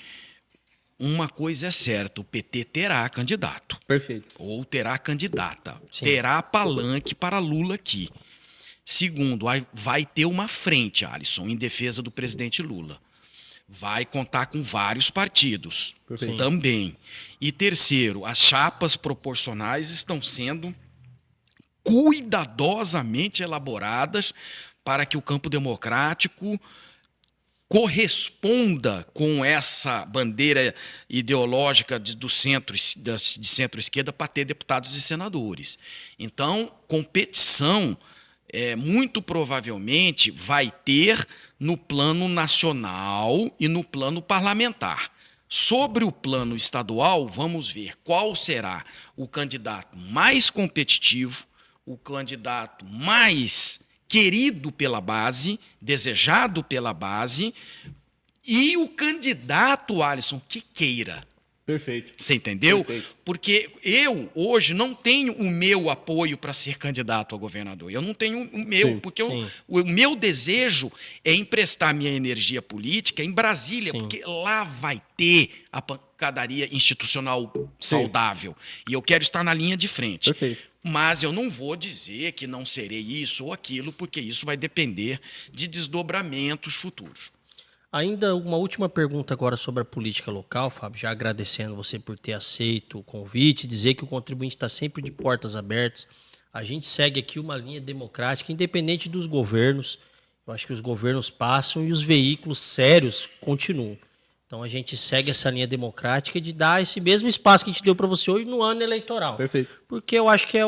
uma coisa é certa, o PT terá candidato. Perfeito. Ou terá candidata. Sim. Terá palanque para Lula aqui. Segundo, vai ter uma frente, Alisson, em defesa do presidente Lula. Vai contar com vários partidos também. E terceiro, as chapas proporcionais estão sendo cuidadosamente elaboradas para que o campo democrático corresponda com essa bandeira ideológica de centro-esquerda para ter deputados e senadores. Então, competição muito provavelmente vai ter no plano nacional e no plano parlamentar. Sobre o plano estadual, vamos ver qual será o candidato mais competitivo, o candidato mais querido pela base, desejado pela base, e o candidato, Alisson, que queira. Perfeito. Você entendeu? Perfeito. Porque eu, hoje, não tenho o meu apoio para ser candidato a governador. Eu não tenho o meu, porque o meu desejo é emprestar minha energia política em Brasília, porque lá vai ter a pancadaria institucional saudável. E eu quero estar na linha de frente. Perfeito. Mas eu não vou dizer que não serei isso ou aquilo, porque isso vai depender de desdobramentos futuros. Ainda uma última pergunta agora sobre a política local, Fábio, já agradecendo você por ter aceito o convite, dizer que o contribuinte está sempre de portas abertas. A gente segue aqui uma linha democrática, independente dos governos. Eu acho que os governos passam e os veículos sérios continuam. Então a gente segue essa linha democrática de dar esse mesmo espaço que a gente deu para você hoje no ano eleitoral. Perfeito. Porque eu acho que é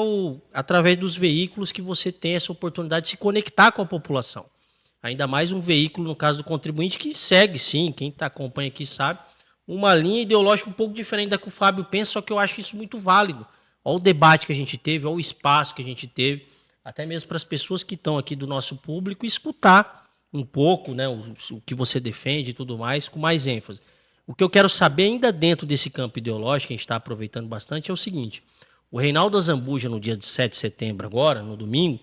através dos veículos que você tem essa oportunidade de se conectar com a população. Ainda mais um veículo, no caso do contribuinte, que segue, sim, quem acompanha aqui sabe, uma linha ideológica um pouco diferente da que o Fábio pensa, só que eu acho isso muito válido. Olha o debate que a gente teve, olha o espaço que a gente teve, até mesmo para as pessoas que estão aqui do nosso público, escutar um pouco, né, o que você defende e tudo mais, com mais ênfase. O que eu quero saber, ainda dentro desse campo ideológico, que a gente está aproveitando bastante, é o seguinte: o Reinaldo Azambuja, no dia de 7 de setembro agora, no domingo,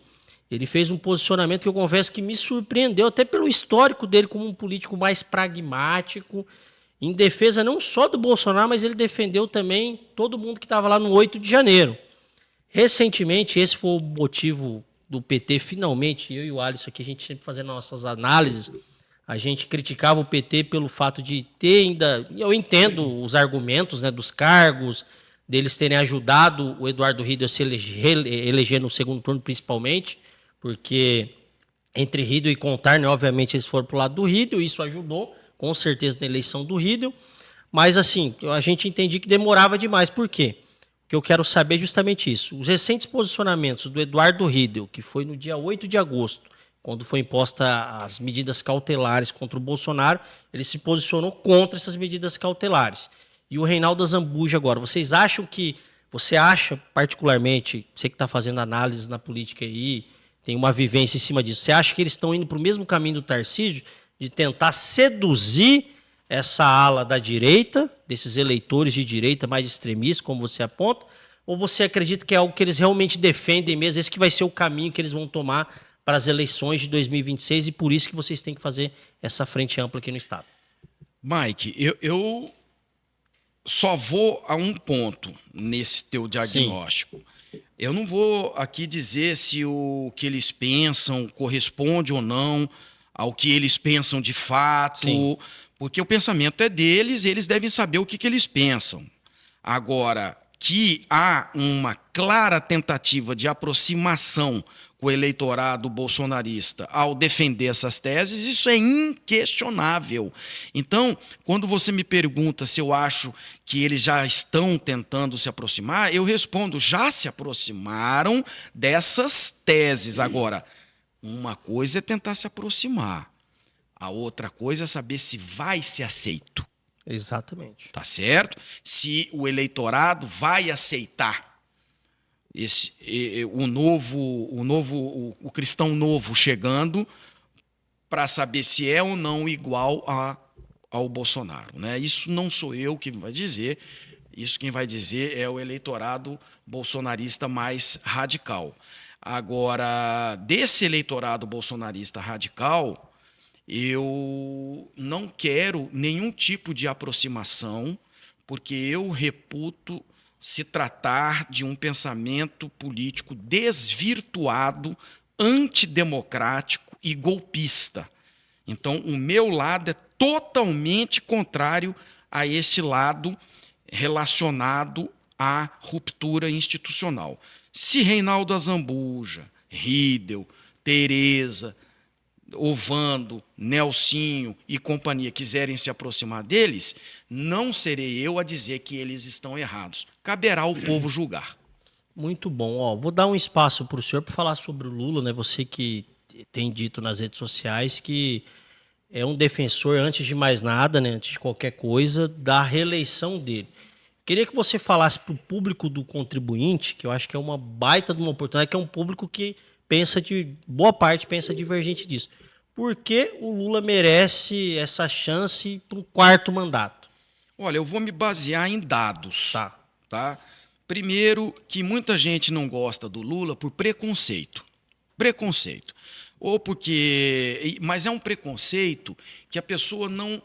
ele fez um posicionamento que eu confesso que me surpreendeu, até pelo histórico dele como um político mais pragmático, em defesa não só do Bolsonaro, mas ele defendeu também todo mundo que estava lá no 8 de janeiro. Recentemente, esse foi o motivo do PT, finalmente, eu e o Alisson aqui, a gente sempre fazendo nossas análises, a gente criticava o PT pelo fato de ter ainda, eu entendo os argumentos, né, dos cargos, deles terem ajudado o Eduardo Rídio a se eleger no segundo turno, principalmente, porque entre Rídio e Contarne, obviamente, eles foram para o lado do Rídio, isso ajudou, com certeza, na eleição do Rídio, mas assim, a gente entendia que demorava demais. Por quê? O que eu quero saber é justamente isso. Os recentes posicionamentos do Eduardo Rídio, que foi no dia 8 de agosto, quando foi imposta as medidas cautelares contra o Bolsonaro, ele se posicionou contra essas medidas cautelares. E o Reinaldo Azambuja agora, você acha particularmente, você que está fazendo análise na política aí, tem uma vivência em cima disso, você acha que eles estão indo para o mesmo caminho do Tarcísio, de tentar seduzir essa ala da direita, desses eleitores de direita mais extremistas, como você aponta, ou você acredita que é algo que eles realmente defendem mesmo, esse que vai ser o caminho que eles vão tomar para as eleições de 2026 e por isso que vocês têm que fazer essa frente ampla aqui no Estado? Mike, eu só vou a um ponto nesse teu diagnóstico. Sim. Eu não vou aqui dizer se o que eles pensam corresponde ou não ao que eles pensam de fato, sim, porque o pensamento é deles e eles devem saber o que eles pensam. Agora, que há uma clara tentativa de aproximação com o eleitorado bolsonarista ao defender essas teses, isso é inquestionável. Então, quando você me pergunta se eu acho que eles já estão tentando se aproximar, eu respondo, já se aproximaram dessas teses. Agora, uma coisa é tentar se aproximar, a outra coisa é saber se vai ser aceito. Exatamente. Tá certo? Se o eleitorado vai aceitar o cristão novo chegando para saber se é ou não igual ao Bolsonaro, né? Isso não sou eu que vai dizer, isso quem vai dizer é o eleitorado bolsonarista mais radical. Agora, desse eleitorado bolsonarista radical, eu não quero nenhum tipo de aproximação, porque eu reputo se tratar de um pensamento político desvirtuado, antidemocrático e golpista. Então, o meu lado é totalmente contrário a este lado relacionado à ruptura institucional. Se Reinaldo Azambuja, Riedel, Tereza, Ovando, Nelsinho e companhia quiserem se aproximar deles, não serei eu a dizer que eles estão errados. Caberá ao povo julgar. Muito bom. Ó, vou dar um espaço para o senhor para falar sobre o Lula, né? Você que tem dito nas redes sociais que é um defensor, antes de mais nada, né? Antes de qualquer coisa, da reeleição dele. Queria que você falasse para o público do contribuinte, que eu acho que é uma baita de uma oportunidade, que é um público que boa parte pensa divergente disso. Por que o Lula merece essa chance para um quarto mandato? Olha, eu vou me basear em dados. Tá. Primeiro, que muita gente não gosta do Lula por preconceito. Preconceito. Mas é um preconceito que a pessoa não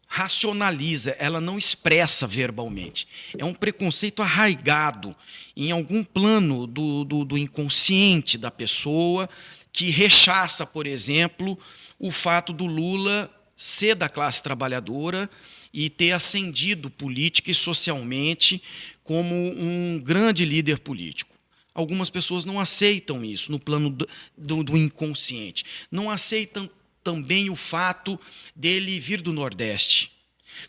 racionaliza, ela não expressa verbalmente. É um preconceito arraigado em algum plano do inconsciente da pessoa, que rechaça, por exemplo, o fato do Lula ser da classe trabalhadora e ter ascendido política e socialmente como um grande líder político. Algumas pessoas não aceitam isso no plano do inconsciente. Não aceitam também o fato dele vir do Nordeste.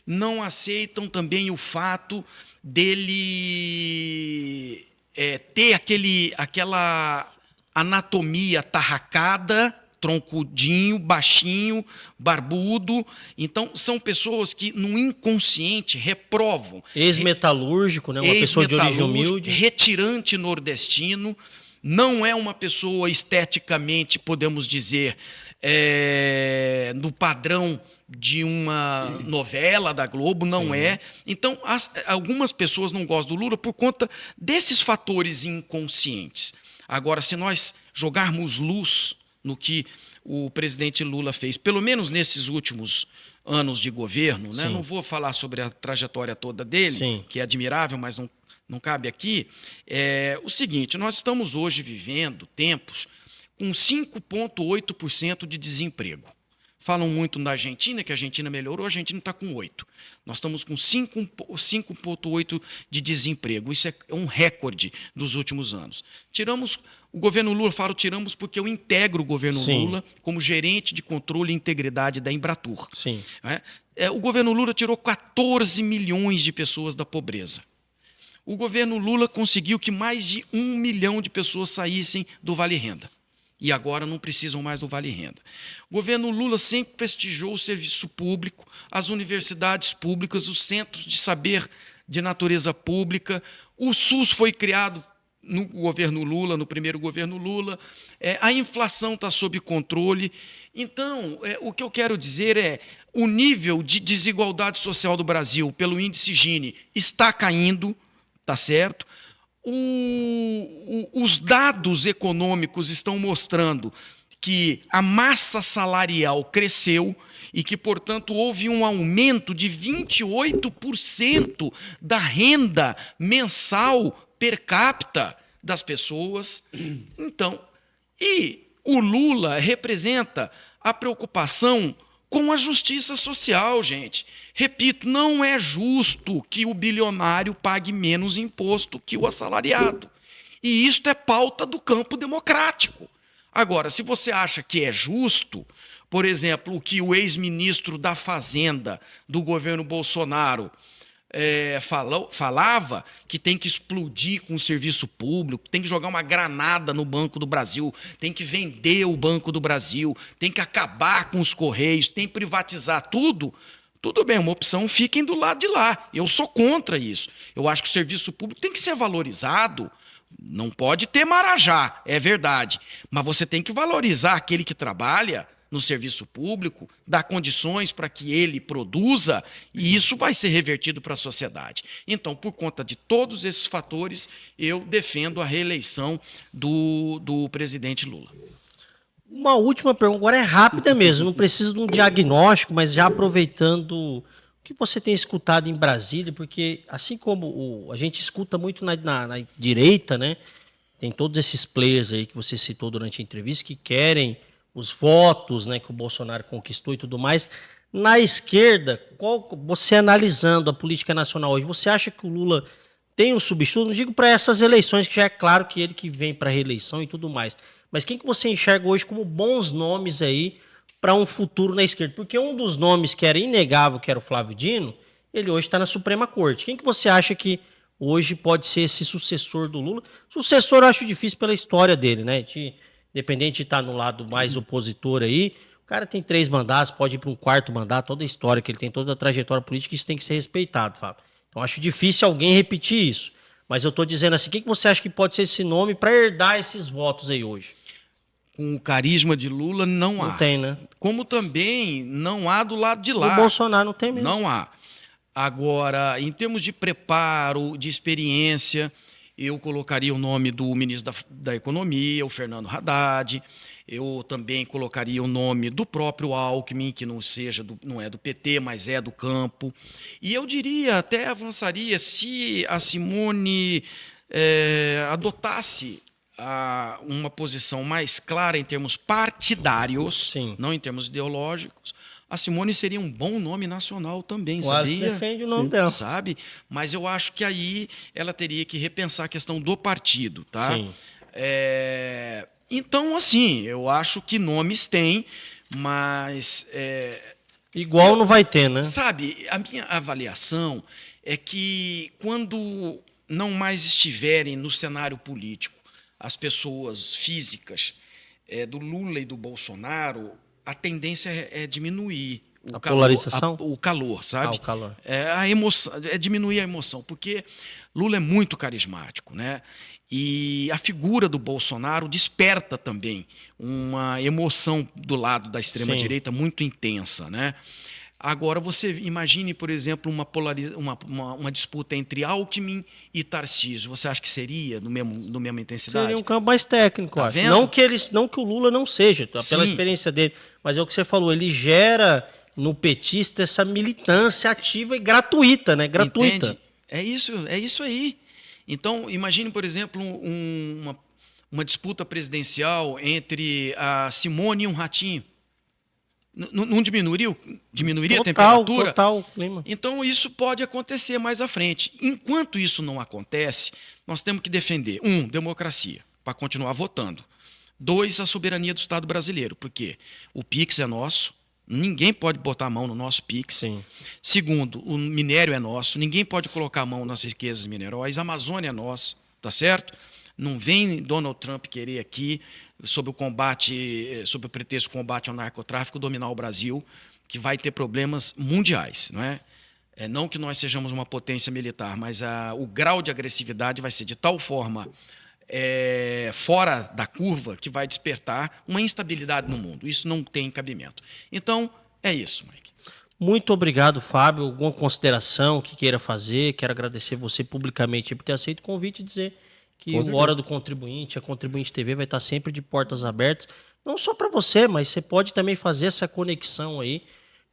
Não aceitam também o fato dele ter aquela anatomia tarracada, troncudinho, baixinho, barbudo. Então, são pessoas que, no inconsciente, reprovam. Ex-metalúrgico, né? Uma pessoa de origem humilde. Retirante nordestino. Não é uma pessoa esteticamente, podemos dizer, no padrão de uma novela da Globo, não é. Então, algumas pessoas não gostam do Lula por conta desses fatores inconscientes. Agora, se nós jogarmos luz no que o presidente Lula fez, pelo menos nesses últimos anos de governo, né? Não vou falar sobre a trajetória toda dele, que é admirável, mas não cabe aqui, o seguinte, nós estamos hoje vivendo tempos com 5,8% de desemprego. Falam muito na Argentina, que a Argentina melhorou, a Argentina está com 8%. Nós estamos com 5,8% de desemprego. Isso é um recorde dos últimos anos. Tiramos o governo Lula, tiramos porque eu integro o governo Lula como gerente de controle e integridade da Embratur. O governo Lula tirou 14 milhões de pessoas da pobreza. O governo Lula conseguiu que mais de 1 milhão de pessoas saíssem do Vale Renda. E agora não precisam mais do Vale Renda. O governo Lula sempre prestigiou o serviço público, as universidades públicas, os centros de saber de natureza pública. O SUS foi criado no governo Lula, no primeiro governo Lula. A inflação está sob controle. Então, o que eu quero dizer é o nível de desigualdade social do Brasil, pelo índice Gini, está caindo, tá certo? Os dados econômicos estão mostrando que a massa salarial cresceu e que, portanto, houve um aumento de 28% da renda mensal per capita das pessoas. Então, e o Lula representa a preocupação com a justiça social, gente. Repito, não é justo que o bilionário pague menos imposto que o assalariado. E isto é pauta do campo democrático. Agora, se você acha que é justo, por exemplo, o que o ex-ministro da Fazenda do governo Bolsonaro falava, que tem que explodir com o serviço público, tem que jogar uma granada no Banco do Brasil, tem que vender o Banco do Brasil, tem que acabar com os Correios, tem que privatizar tudo. Tudo bem, uma opção, fiquem do lado de lá. Eu sou contra isso. Eu acho que o serviço público tem que ser valorizado. Não pode ter marajá, é verdade. Mas você tem que valorizar aquele que trabalha no serviço público, dar condições para que ele produza, e isso vai ser revertido para a sociedade. Então, por conta de todos esses fatores, eu defendo a reeleição do presidente Lula. Uma última pergunta, agora é rápida mesmo, não precisa de um diagnóstico, mas já aproveitando o que você tem escutado em Brasília, porque assim como a gente escuta muito na direita, né? Tem todos esses players aí que você citou durante a entrevista que querem os votos, né, que o Bolsonaro conquistou e tudo mais. Na esquerda, você analisando a política nacional hoje, você acha que o Lula tem um substituto? Não digo para essas eleições, que já é claro que ele que vem para a reeleição e tudo mais. Mas quem que você enxerga hoje como bons nomes aí para um futuro na esquerda? Porque um dos nomes que era inegável, que era o Flávio Dino, ele hoje está na Suprema Corte. Quem que você acha que hoje pode ser esse sucessor do Lula? Sucessor eu acho difícil pela história dele, né? Independente de estar no lado mais opositor aí, o cara tem 3 mandatos, pode ir para um 4º mandato, toda a história que ele tem, toda a trajetória política, isso tem que ser respeitado, Fábio. Então acho difícil alguém repetir isso. Mas eu estou dizendo assim, quem que você acha que pode ser esse nome para herdar esses votos aí hoje? Com o carisma de Lula, não há. Não tem, né? Como também não há do lado de lá. O Bolsonaro não tem mesmo. Não há. Agora, em termos de preparo, de experiência, eu colocaria o nome do ministro da Economia, o Fernando Haddad. Eu também colocaria o nome do próprio Alckmin, que não é do PT, mas é do campo. E eu diria, até avançaria, se a Simone adotasse uma posição mais clara em termos partidários, Sim, não em termos ideológicos, a Simone seria um bom nome nacional também, o Alisson sabia? defende o nome dela. Sabe? Mas eu acho que aí ela teria que repensar a questão do partido, tá? Sim. Então, assim, eu acho que nomes tem, mas Igual não vai ter, né? sabe, a minha avaliação é que quando não mais estiverem no cenário político as pessoas físicas do Lula e do Bolsonaro, a tendência é diminuir A polarização? o calor, sabe? O calor. A emoção, diminuir a emoção, porque Lula é muito carismático, né? E a figura do Bolsonaro desperta também uma emoção do lado da extrema-direita muito intensa, né? Agora, você imagine, por exemplo, uma disputa entre Alckmin e Tarcísio. Você acha que seria no mesma intensidade? Seria um campo mais técnico, Tá acho. vendo? Não que o Lula não seja, pela Sim. experiência dele. Mas é o que você falou, ele gera no petista essa militância ativa e gratuita, né? Gratuita. Entende? É isso aí. Então, imagine, por exemplo, uma disputa presidencial entre a Simone e um Ratinho. Não diminuiria a temperatura? Total o clima. Então, isso pode acontecer mais à frente. Enquanto isso não acontece, nós temos que defender, 1, democracia, para continuar votando. 2, a soberania do Estado brasileiro, porque o PIX é nosso, ninguém pode botar a mão no nosso PIX. Sim. Segundo, o minério é nosso, ninguém pode colocar a mão nas riquezas minerais, a Amazônia é nossa, tá certo? Não vem Donald Trump querer aqui, sob o pretexto do combate ao narcotráfico, dominar o Brasil, que vai ter problemas mundiais, não é? Não que nós sejamos uma potência militar, mas o grau de agressividade vai ser de tal forma fora da curva que vai despertar uma instabilidade no mundo. Isso não tem cabimento. Então, é isso, Mike. Muito obrigado, Fábio. Alguma consideração que queira fazer? Quero agradecer você publicamente por ter aceito o convite e dizer que o Hora do Contribuinte, a Contribuinte TV vai estar sempre de portas abertas, não só para você, mas você pode também fazer essa conexão aí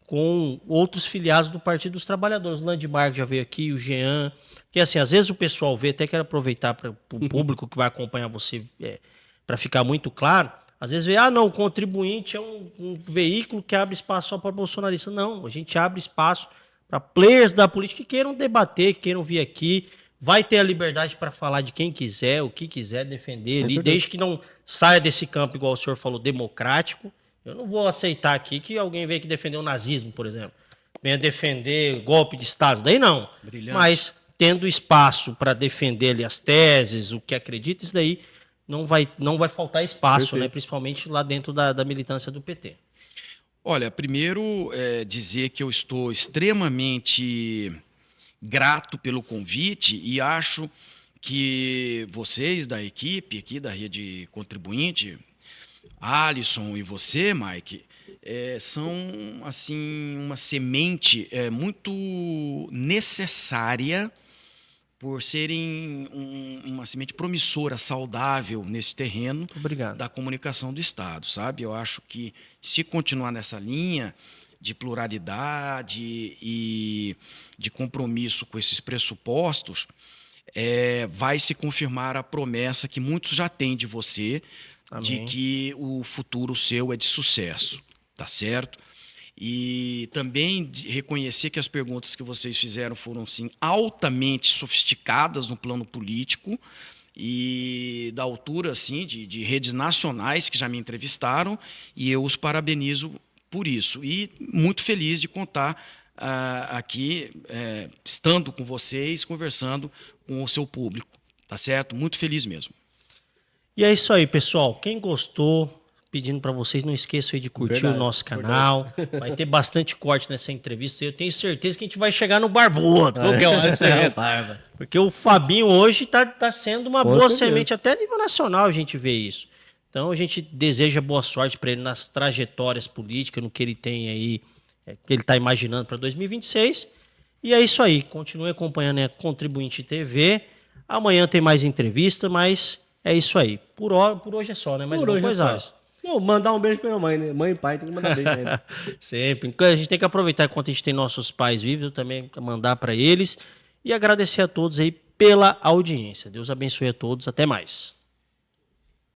com outros filiados do Partido dos Trabalhadores. O Landmark já veio aqui, o Jean, que assim, às vezes o pessoal vê, até quero aproveitar para o público que vai acompanhar você, para ficar muito claro, Às vezes vê, não, o contribuinte é um veículo que abre espaço só para bolsonaristas. Não, a gente abre espaço para players da política que queiram debater, que queiram vir aqui. Vai ter a liberdade para falar de quem quiser, o que quiser defender ali, desde que não saia desse campo, igual o senhor falou, democrático. Eu não vou aceitar aqui que alguém venha aqui defender o nazismo, por exemplo. Venha defender golpe de Estado. Daí não. Brilhante. Mas tendo espaço para defender ali as teses, o que acredita, isso daí não vai faltar espaço, né? Principalmente lá dentro da militância do PT. Olha, primeiro dizer que eu estou extremamente grato pelo convite e acho que vocês da equipe aqui da Rede Contribuinte, Alisson e você, Mike, são assim uma semente muito necessária por serem uma semente promissora, saudável nesse terreno da comunicação do Estado, sabe? Eu acho que se continuar nessa linha de pluralidade e de compromisso com esses pressupostos, vai se confirmar a promessa que muitos já têm de você, Amém. De que o futuro seu é de sucesso, tá certo? E também reconhecer que as perguntas que vocês fizeram foram, sim, altamente sofisticadas no plano político e da altura, assim, de redes nacionais que já me entrevistaram, e eu os parabenizo por isso. E muito feliz de contar aqui, estando com vocês, conversando com o seu público, tá certo? Muito feliz mesmo. E é isso aí, pessoal. Quem gostou, pedindo para vocês, não esqueçam aí de curtir o nosso canal. Vai ter bastante corte nessa entrevista. Eu tenho certeza que a gente vai chegar no Barbudo. Qualquer hora você vê. Porque o Fabinho hoje tá sendo uma boa semente, até a nível nacional a gente vê isso. Então a gente deseja boa sorte para ele nas trajetórias políticas, no que ele tem aí, que ele está imaginando para 2026. E é isso aí. Continue acompanhando a Contribuinte TV. Amanhã tem mais entrevista, mas é isso aí. Por hoje é só, né? Mas por hoje coisa. É só. Não, mandar um beijo pra minha mãe, né? Mãe e pai tem que mandar beijo sempre. Sempre. A gente tem que aproveitar enquanto a gente tem nossos pais vivos, eu também mandar para eles. E agradecer a todos aí pela audiência. Deus abençoe a todos. Até mais.